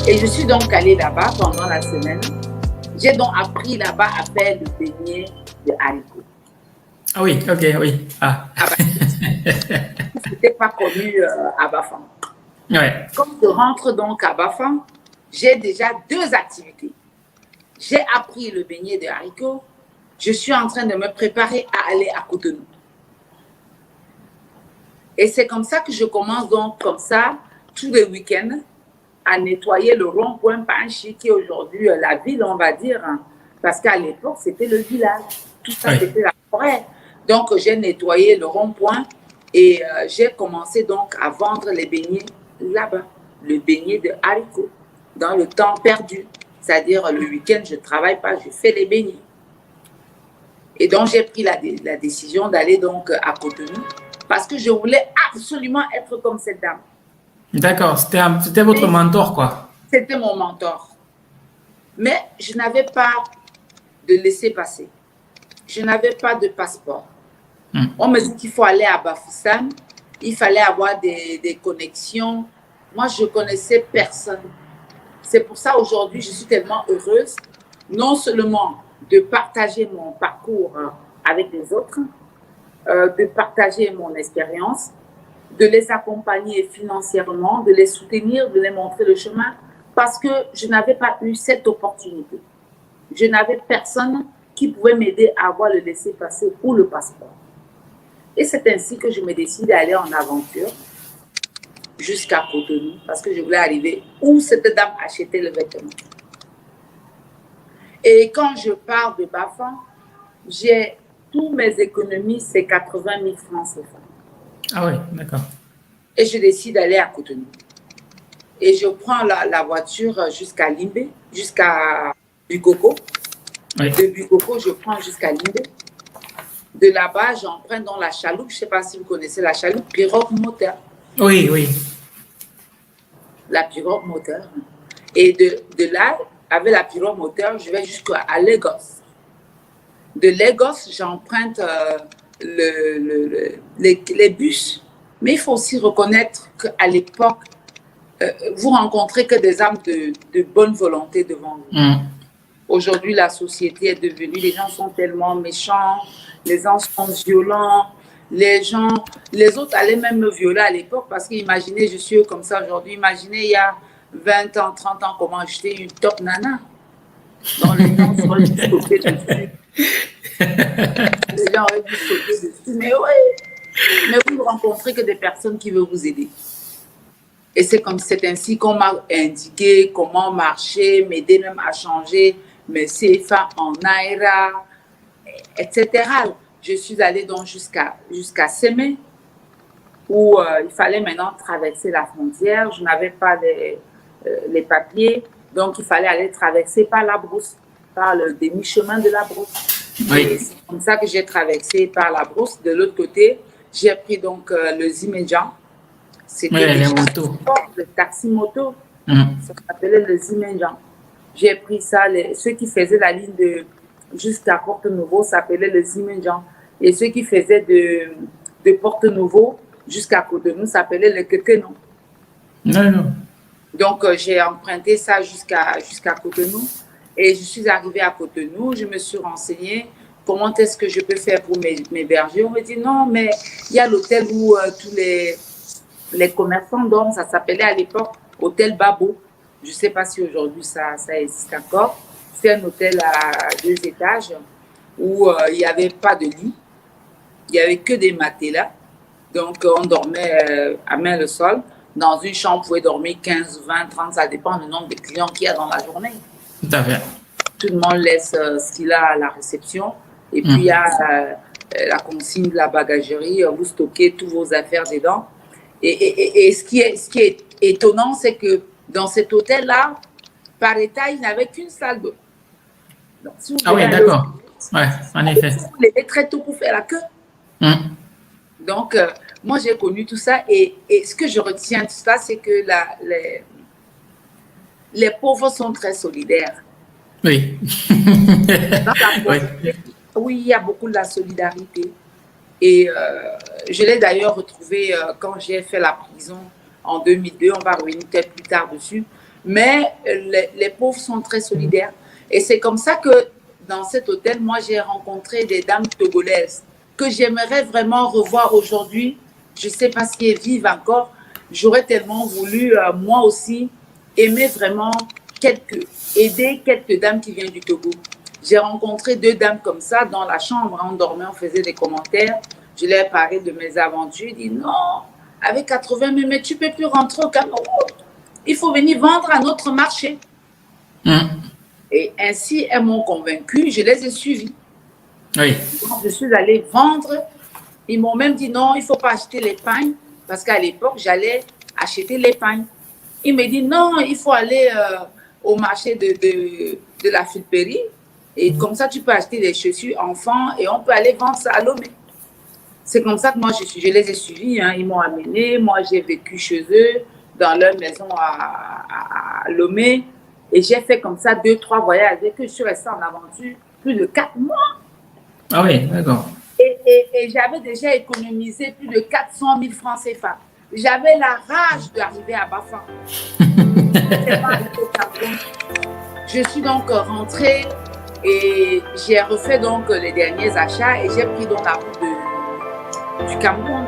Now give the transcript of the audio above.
Et je suis donc allée là-bas pendant la semaine. J'ai donc appris là-bas à faire le beignet de haricots. Ah oui, ok, oui. Ah. Ah bah, c'était pas connu à Bafang. Ouais. Quand je rentre donc à Bafang, j'ai déjà deux activités. J'ai appris le beignet de haricots. Je suis en train de me préparer à aller à Cotonou. Et c'est comme ça que je commence donc comme ça, tous les week-ends, à nettoyer le rond-point Panchi, qui est aujourd'hui la ville, on va dire, hein, parce qu'à l'époque, c'était le village. Tout ça, Oui. c'était la forêt. Donc, j'ai nettoyé le rond-point et j'ai commencé donc à vendre les beignets là-bas, le beignet de haricots, dans le temps perdu. C'est-à-dire, le week-end, je ne travaille pas, je fais les beignets. Et donc, j'ai pris la décision d'aller donc à Cotonou parce que je voulais absolument être comme cette dame. D'accord, c'était votre mentor, quoi. C'était mon mentor. Mais je n'avais pas de laisser-passer. Je n'avais pas de passeport. On me dit qu'il faut aller à Bafoussam. Il fallait avoir des connexions. Moi, je ne connaissais personne. C'est pour ça aujourd'hui, je suis tellement heureuse, non seulement de partager mon parcours avec les autres, de partager mon expérience, de les accompagner financièrement, de les soutenir, de les montrer le chemin, parce que je n'avais pas eu cette opportunité. Je n'avais personne qui pouvait m'aider à avoir le laissez-passer ou le passeport. Et c'est ainsi que je me décide d'aller en aventure jusqu'à Cotonou, parce que je voulais arriver où cette dame achetait le vêtement. Et quand je pars de Bafang, j'ai tous mes économies, c'est 80 000 francs CFA. Ah oui, d'accord. Et je décide d'aller à Cotonou. Et je prends la voiture jusqu'à Limbé, jusqu'à Bukoko. Oui. De Bukoko, je prends jusqu'à Limbé. De là-bas, j'emprunte dans la chaloupe. Je ne sais pas si vous connaissez la chaloupe, pirogue moteur. Oui, oui. La pirogue moteur. Et de là, avec la pirogue moteur, je vais jusqu'à Lagos. De Lagos, j'emprunte les bus. Mais il faut aussi reconnaître qu'à l'époque, vous rencontrez que des âmes de bonne volonté devant vous. Aujourd'hui, la société est devenue, les gens sont tellement méchants, les gens sont violents, les autres allaient même me violer à l'époque parce qu'imaginez, je suis comme ça aujourd'hui, imaginez il y a 20 ans, 30 ans, comment j'étais une top nana. Donc les gens auraient dû sauter dessus. Les gens auraient dû sauter dessus. Mais oui, mais vous ne rencontrez que des personnes qui veulent vous aider. Et c'est ainsi qu'on m'a indiqué comment marcher, m'aider même à changer mes CFA en Naira, etc. Je suis allée donc jusqu'à Sémé, où il fallait maintenant traverser la frontière. Je n'avais pas les papiers, donc il fallait aller traverser par la brousse, par le demi-chemin de la brousse. Oui. Et c'est comme ça que j'ai traversé par la brousse. De l'autre côté, j'ai pris donc le Zimedjan. C'était les motos. le taxi-moto. Ça s'appelait le Zimedjan. J'ai pris ça. Ceux qui faisaient la ligne jusqu'à Porto-Novo s'appelait le Zimedjan. Et ceux qui faisaient de Porto-Novo jusqu'à Cotonou s'appelait le Kekenon. Non, non. Donc, j'ai emprunté ça jusqu'à Cotonou. Et je suis arrivée à Cotonou. Je me suis renseignée. Comment est-ce que je peux faire pour m'héberger? On me dit non, mais il y a l'hôtel où tous les commerçants dorment. Ça s'appelait à l'époque Hôtel Babo. Je ne sais pas si aujourd'hui ça existe encore. C'est un hôtel à 2 étages où il n'y avait pas de lit. Il n'y avait que des matelas. Donc, on dormait à main le sol. Dans une chambre, on pouvait dormir 15, 20, 30, ça dépend du nombre de clients qu'il y a dans la journée. Tout à fait. Tout le monde laisse ce qu'il a à la réception. Et puis, il y a la consigne de la bagagerie. Vous stockez toutes vos affaires dedans. Et ce qui est étonnant, c'est que dans cet hôtel-là, par état, il n'y avait qu'une salle d'eau. Si ah oui, d'accord. Oui, en effet. Vous vous levez très tôt pour faire la queue. Donc, moi, j'ai connu tout ça. Et ce que je retiens de ça, c'est que les pauvres sont très solidaires. Oui. Oui, il y a beaucoup de la solidarité. Et je l'ai d'ailleurs retrouvé quand j'ai fait la prison en 2002. On va revenir peut-être plus tard dessus. Mais les pauvres sont très solidaires. Et c'est comme ça que dans cet hôtel, moi, j'ai rencontré des dames togolaises que j'aimerais vraiment revoir aujourd'hui. Je ne sais pas si elles vivent encore. J'aurais tellement voulu, moi aussi, aimer vraiment aider quelques dames qui viennent du Togo. J'ai rencontré 2 dames comme ça dans la chambre. On dormait, on faisait des commentaires. Je leur ai parlé de mes aventures. Ils disent non, avec 80 000, mais tu ne peux plus rentrer au Cameroun. Il faut venir vendre à notre marché. Et ainsi, elles m'ont convaincue. Je les ai suivies. Oui. Donc, je suis allée vendre. Ils m'ont même dit non, il ne faut pas acheter les pagnes. Parce qu'à l'époque, j'allais acheter les pagnes. Ils me disent non, il faut aller au marché de la Fulperie. Et comme ça, tu peux acheter des chaussures enfants et on peut aller vendre ça à Lomé. C'est comme ça que moi, je les ai suivis. Hein. Ils m'ont amené. Moi, j'ai vécu chez eux, dans leur maison à Lomé. Et j'ai fait comme ça 2-3 voyages. Et que je suis restée en aventure plus de 4 mois. Ah oui, d'accord. Et j'avais déjà économisé plus de 400 000 francs CFA. J'avais la rage d'arriver à Bafang. Je suis donc rentrée et j'ai refait donc les derniers achats et j'ai pris donc la route du Cameroun.